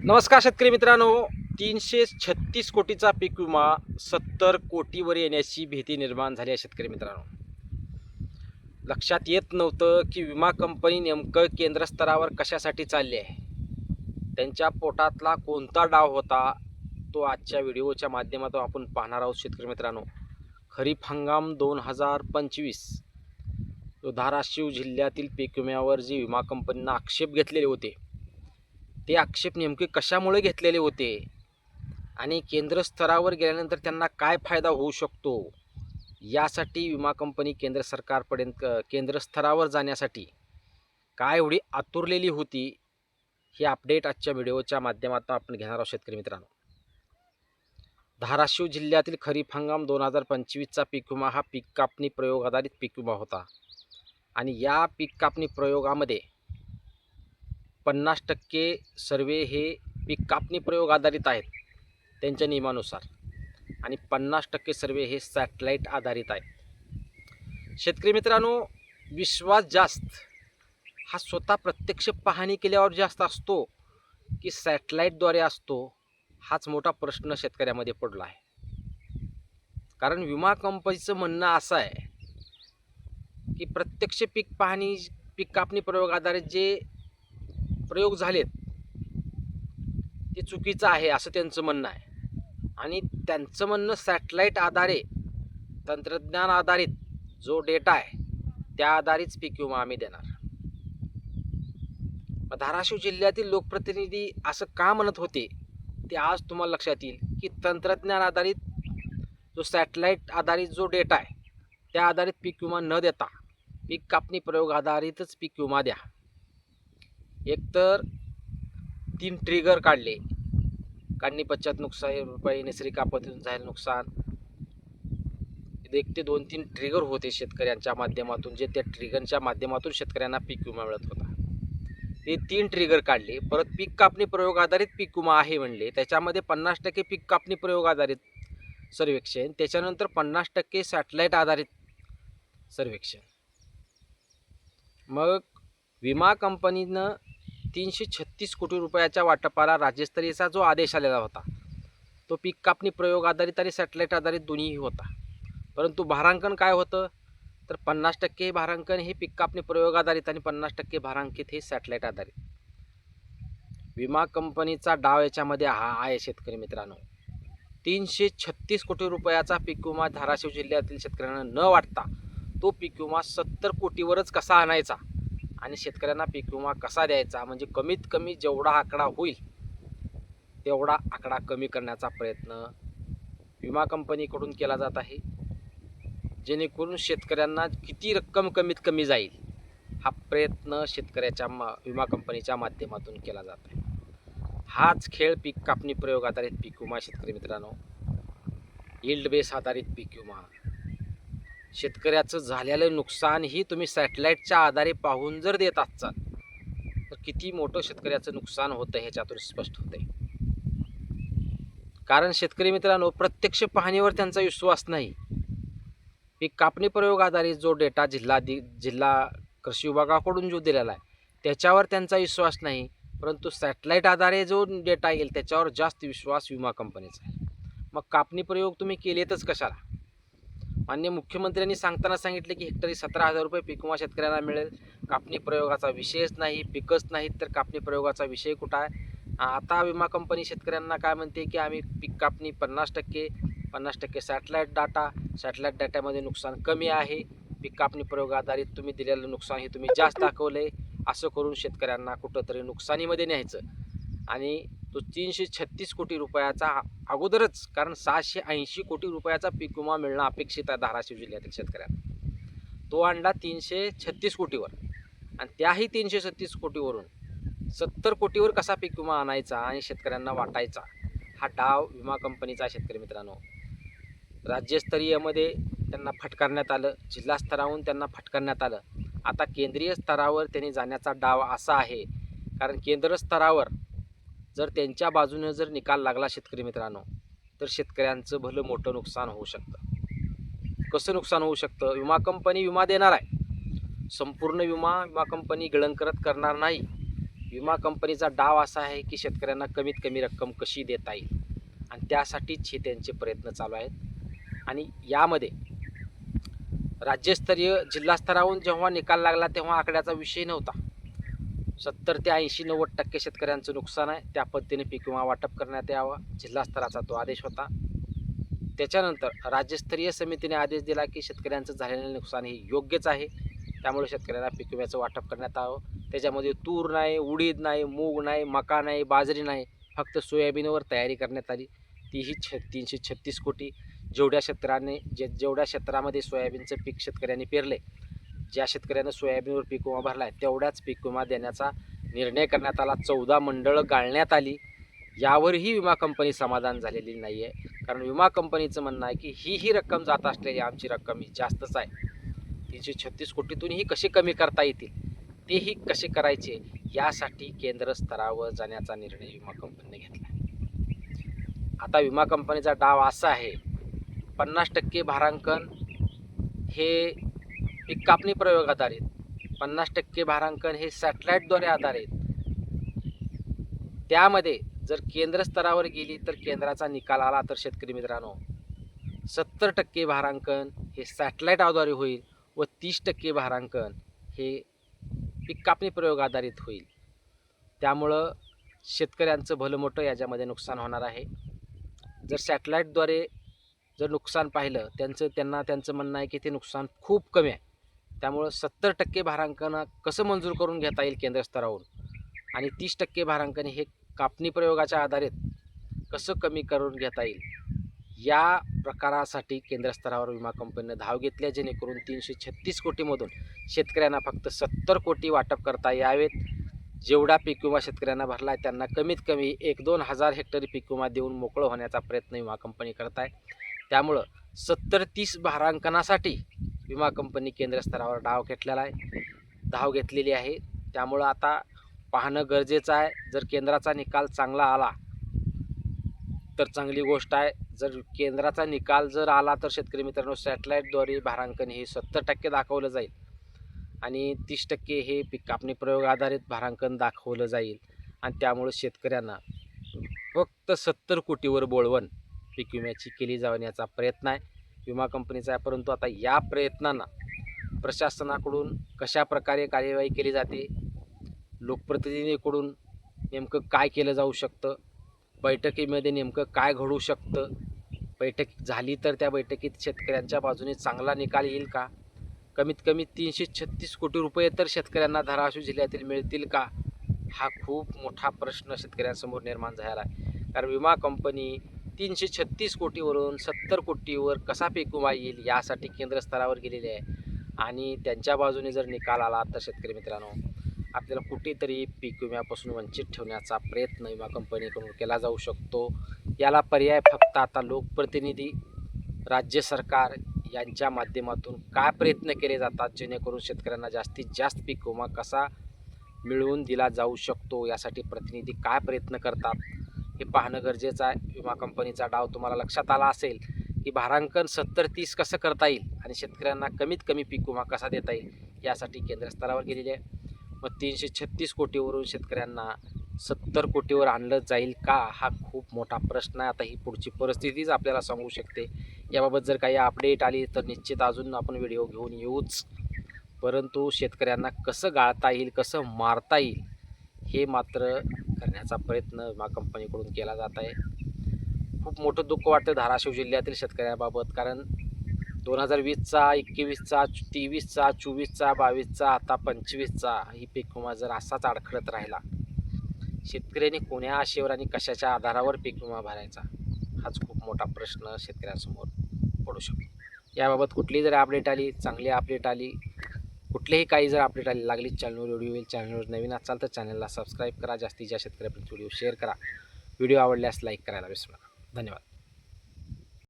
नमस्कार शेतकरी मित्रांनो, 336 कोटीचा पीक विमा 70 कोटीवर येण्याची भीती निर्माण झाली आहे. शेतकरी मित्रांनो, लक्षात येत नव्हतं की विमा कंपनी नेमकं केंद्र स्तरावर कशासाठी चालली आहे. त्यांच्या पोटातला कोणता डाव होता तो आजच्या व्हिडिओच्या माध्यमातून आपण पाहणार आहोत. शेतकरी मित्रांनो, खरीप हंगाम 2025 धाराशिव जिल्ह्यातील पीक विम्यावर जे विमा कंपनीनं आक्षेप घेतलेले होते, ते आक्षेप नेमके कशामुळे घेतलेले होते आणि केंद्र स्तरावर गेल्यानंतर त्यांना काय फायदा होऊ शकतो, यासाठी विमा कंपनी केंद्र सरकारपर्यंत केंद्र स्तरावर जाण्यासाठी काय एवढी आतुरलेली होती, ही अपडेट आजच्या व्हिडिओच्या माध्यमातून आपण घेणार आहोत. शेतकरी मित्रांनो, धाराशिव जिल्ह्यातील खरीप हंगाम 2025चा पीक विमा हा पीक कापणी प्रयोग आधारित पीक विमा होता आणि या पीक कापणी प्रयोगामध्ये 50% सर्वे हे पीक कापणी प्रयोग आधारित आहेत त्यांच्या नियमानुसार आणि 50% सर्वे हे सॅटेलाईट आधारित आहे. शेतकरी मित्रांनो, विश्वास जास्त हा स्वतः प्रत्यक्ष पाहणी केल्यावर जास्त असतो की सॅटेलाईटद्वारे असतो, हाच मोठा प्रश्न शेतकऱ्यामध्ये पडला आहे. कारण विमा कंपनीचं म्हणणं असं आहे की प्रत्यक्ष पीक पाहणी पीक कापणी प्रयोग आधारित जे प्रयोग झालेत ते चुकीचं आहे असं त्यांचं म्हणणं आहे आणि त्यांचं म्हणणं सॅटेलाईट आधारे तंत्रज्ञान आधारित जो डेटा आहे त्या आधारित पीक विमा आम्ही देणार. धाराशिव जिल्ह्यातील लोकप्रतिनिधी असं का म्हणत होते ते आज तुम्हाला लक्षात येईल की तंत्रज्ञान आधारित जो सॅटेलाईट आधारित जो डेटा आहे त्या आधारित पीक विमा न देता पीक कापणी प्रयोग आधारितच पीक विमा द्या. एकतर 3 ट्रिगर काढले, काढणी पश्चात नुकसान भरपाई, नैसर्गिक आपत्तीतून झालेलं नुकसान, 1 ते 2-3 ट्रिगर होते शेतकऱ्यांच्या माध्यमातून, जे त्या ट्रिगरच्या माध्यमातून शेतकऱ्यांना पीक विमा मिळत होता. ते 3 ट्रिगर काढले. परत पीक कापणी प्रयोग आधारित पीक विमा आहे म्हणले, त्याच्यामध्ये 50% पीक कापणी प्रयोग आधारित सर्वेक्षण, त्याच्यानंतर 50% सॅटेलाईट आधारित सर्वेक्षण. मग विमा कंपनीनं 336 कोटी रुपयाच्या वाटपाला राज्यस्तरीयचा जो आदेश आलेला होता तो पीक कापणी प्रयोग आधारित आणि सॅटेलाईट आधारित दोन्हीही होता. परंतु भारांकन काय होतं तर 50% भारांकन हे पीक कापणी प्रयोग आधारित आणि 50% भारांकित हे सॅटेलाईट आधारित. विमा कंपनीचा डाव याच्यामध्ये हा आहे. शेतकरी मित्रांनो, 336 कोटी रुपयाचा पीक विमा धाराशिव जिल्ह्यातील शेतकऱ्यांना न वाटता तो पीक विमा 70 कोटीवरच कसा आणायचा आणि शेतकऱ्यांना पीक विमा कसा द्यायचा, म्हणजे कमीत कमी जेवढा आकडा होईल तेवढा आकडा कमी करण्याचा प्रयत्न विमा कंपनीकडून केला जात आहे, जेणेकरून शेतकऱ्यांना किती रक्कम कमीत कमी जाईल हा प्रयत्न शेतकऱ्याच्या विमा कंपनीच्या माध्यमातून केला जात आहे. हाच खेळ पीक कापणी प्रयोग आधारित पीक विमा. शेतकरी मित्रांनो, यील्ड बेस आधारित पीक विमा, शेतकऱ्याचं झालेलं नुकसान ही तुम्ही सॅटेलाईटच्या आधारे पाहून जर देत असाल तर किती मोठं शेतकऱ्याचं नुकसान होतं ह्याच्यातून स्पष्ट होतंय. कारण शेतकरी मित्रांनो, प्रत्यक्ष पाहणीवर त्यांचा विश्वास नाही. पीक कापणी प्रयोग आधारित जो डेटा जिल्हा कृषी विभागाकडून जो दिलेला आहे त्याच्यावर त्यांचा विश्वास नाही, परंतु सॅटेलाईट आधारे जो डेटा येईल त्याच्यावर जास्त विश्वास विमा कंपनीचा आहे. मग कापणी प्रयोग तुम्ही केलेतच कशाला? माननीय मुख्यमंत्र्यांनी सांगताना सांगितले की हेक्टरी 17,000 रुपये पीक विमा शेतकऱ्यांना मिळेल. कापणी प्रयोगाचा विषयच नाही, पिकच नाहीत तर कापणी प्रयोगाचा विषय कुठं आहे? आता विमा कंपनी शेतकऱ्यांना काय म्हणते की आम्ही पीक कापणी 50% सॅटेलाईट डाटामध्ये नुकसान कमी आहे, पीक कापणी प्रयोग आधारित तुम्ही दिलेलं नुकसान हे तुम्ही जास्त दाखवलंय, असं करून शेतकऱ्यांना कुठंतरी नुकसानीमध्ये न्यायचं आणि तो 336 कोटी रुपयाचा अगोदरच, कारण 680 कोटी रुपयाचा पीक विमा मिळणं अपेक्षित आहे धाराशिव जिल्ह्यातील शेतकऱ्यांना, तो आणला 336 कोटीवर आणि त्याही 336 कोटीवरून 70 कोटीवर कसा पीक विमा आणायचा आणि शेतकऱ्यांना वाटायचा, हा डाव विमा कंपनीचा. शेतकरी मित्रांनो, राज्यस्तरीयमध्ये त्यांना फटकारण्यात आलं, जिल्हा स्तरावरून त्यांना फटकारण्यात आलं. आता केंद्रीय स्तरावर त्यांनी जाण्याचा डाव असा आहे, कारण केंद्र स्तरावर जर त्यांच्या बाजूने जर निकाल लागला शेतकरी मित्रांनो तर शेतकऱ्यांचं भलं मोठं नुकसान होऊ शकतं. कसं नुकसान होऊ शकतं? विमा कंपनी विमा देणार आहे, संपूर्ण विमा कंपनी गिळंकृत करणार नाही, विमा कंपनीचा डाव असा आहे की शेतकऱ्यांना कमीत कमी रक्कम कशी देता येईल आणि त्यासाठीच हे त्यांचे प्रयत्न चालू आहेत. आणि यामध्ये राज्यस्तरीय जिल्हास्तरावरून जेव्हा निकाल लागला तेव्हा आकड्याचा विषय नव्हता. 70 ते 80-90% शेतकऱ्यांचं नुकसान आहे, त्या पद्धतीने पीक विमा वाटप करण्यात यावं, जिल्हा स्तराचा तो आदेश होता. त्याच्यानंतर राज्यस्तरीय समितीने आदेश दिला की शेतकऱ्यांचं झालेलं नुकसान हे योग्यच आहे, त्यामुळे शेतकऱ्यांना पीक विम्याचं वाटप करण्यात यावं. त्याच्यामध्ये तूर नाही, उडीद नाही, मूग नाही, मका नाही, बाजरी नाही, फक्त सोयाबीनवर तयारी करण्यात आली. तीही 336 कोटी. जेवढ्या क्षेत्रामध्ये सोयाबीनचं पीक शेतकऱ्यांनी पेरले, ज्या शेतकऱ्यानं सोयाबीनवर पीक विमा भरला आहे तेवढ्याच पीक विमा देण्याचा निर्णय करण्यात आला. 14 मंडळं गाळण्यात आली. यावरही विमा कंपनी समाधान झालेली नाही आहे, कारण विमा कंपनीचं म्हणणं आहे की ही रक्कम जात असलेली आमची रक्कम ही जास्तच आहे. 336 कोटीतूनही कसे कमी करता येतील, तेही कसे करायचे, यासाठी केंद्र स्तरावर जाण्याचा निर्णय विमा कंपनीने घेतला. आता विमा कंपनीचा डाव असा आहे, 50% भारांकन हे पीक कापणी प्रयोग आधारित, 50% भारांकन हे सॅटेलाईटद्वारे आधारित. त्यामध्ये जर केंद्र स्तरावर गेली तर केंद्राचा निकाल आला तर शेतकरी मित्रांनो 70% भारांकन हे सॅटेलाईट आधारित होईल व 30% भारांकन हे पीक कापणी प्रयोग आधारित होईल. त्यामुळं शेतकऱ्यांचं भलं मोठं याच्यामध्ये नुकसान होणार आहे. जर सॅटेलाईटद्वारे जर नुकसान पाहिलं त्यांचं म्हणणं आहे की ते नुकसान खूप कमी आहे. त्यामुळं 70% भारांकन कसं मंजूर करून घेता येईल केंद्र स्तरावरून आणि 30% भारांकन हे कापणी प्रयोगाच्या आधारित कसं कमी करून घेता येईल, या प्रकारासाठी केंद्र स्तरावर विमा कंपनीने धाव घेतली, जेणेकरून 336 कोटीमधून शेतकऱ्यांना फक्त 70 कोटी वाटप करता यावेत. जेवढा पीक विमा शेतकऱ्यांना भरला आहे त्यांना कमीत कमी 1-2 हजार हेक्टरी पीक विमा देऊन मोकळं होण्याचा प्रयत्न विमा कंपनी करत आहे. त्यामुळं 70-30 भारांकनासाठी विमा कंपनी केंद्र स्तरावर धाव घेतलेली आहे. त्यामुळं आता पाहणं गरजेचं आहे. जर केंद्राचा निकाल चांगला आला तर चांगली गोष्ट आहे. जर केंद्राचा निकाल आला तर शेतकरी मित्रांनो सॅटेलाईटद्वारे भारांकन हे 70% दाखवलं जाईल आणि 30% हे पीक कापणी प्रयोग आधारित भारांकन दाखवलं जाईल आणि त्यामुळे शेतकऱ्यांना फक्त 70 कोटीवर बोळवण पीक विम्याची केली जाण्याचा प्रयत्न आहे विमा कंपनीचा आहे. परंतु आता या प्रयत्नांना प्रशासनाकडून कशा प्रकारे कार्यवाही केली जाते, लोकप्रतिनिधीकडून नेमकं काय केलं जाऊ शकतं, बैठकीमध्ये नेमकं काय घडू शकतं, बैठक झाली तर त्या बैठकीत शेतकऱ्यांच्या बाजूने चांगला निकाल येईल का, कमीत कमी 336 कोटी रुपये तर शेतकऱ्यांना धाराशिव जिल्ह्यातील मिळतील का, हा खूप मोठा प्रश्न शेतकऱ्यांसमोर निर्माण झाला आहे. कारण विमा कंपनी 336 कोटीवरून 70 कोटीवर कसा पीक विमा येईल यासाठी केंद्र स्तरावर गेलेले आहे आणि त्यांच्या बाजूने जर निकाल आला तर शेतकरी मित्रांनो आपल्याला कुठेतरी पीक विम्यापासून वंचित ठेवण्याचा प्रयत्न विमा कंपनीकडून केला जाऊ शकतो. याला पर्याय फक्त आता लोकप्रतिनिधी, राज्य सरकार यांच्या माध्यमातून काय प्रयत्न केले जातात जेणेकरून शेतकऱ्यांना जास्तीत जास्त पीक विमा कसा मिळवून दिला जाऊ शकतो, यासाठी प्रतिनिधी काय प्रयत्न करतात हे पाहणं गरजेचं आहे. विमा कंपनीचा डाव तुम्हाला लक्षात आला असेल की भारांकन 70-30 कसं करता येईल आणि शेतकऱ्यांना कमीत कमी पीक विमा कसा देता येईल यासाठी केंद्र स्तरावर गेलेले आहे. मग 336 कोटीवरून शेतकऱ्यांना 70 कोटीवर आणलं जाईल का, हा खूप मोठा प्रश्न आहे. आता ही पुढची परिस्थितीच आपल्याला सांगू शकते. याबाबत जर काही अपडेट आली तर निश्चित अजून आपण व्हिडिओ घेऊन येऊच, परंतु शेतकऱ्यांना कसं गाळता येईल, कसं मारता येईल हे मात्र करण्याचा प्रयत्न विमा कंपनीकडून केला जात आहे. खूप मोठं दुःख वाटतं धाराशिव जिल्ह्यातील शेतकऱ्यांबाबत, कारण 2020चा, 21चा, 23चा, 24चा, 22चा, आता 25चा ही पीक विमा जर असाच अडखळत राहिला, शेतकऱ्यांनी कोण्या आशेवर आणि कशाच्या आधारावर पीक विमा भरायचा, हाच खूप मोठा प्रश्न शेतकऱ्यांसमोर पडू शकतो. याबाबत कुठलीही जर अपडेट आली, चांगली अपडेट आली, कुठलेही काही जर अपडेट आली लागली चॅनलवर व्हिडिओ येईल. चॅनलवर नवीन असाल तर चॅनलला सबस्क्राईब करा, जास्तीत जास्त शेतकऱ्यांपर्यंत व्हिडिओ शेअर करा, व्हिडिओ आवडल्यास लाईक करायला विसरू नका. धन्यवाद.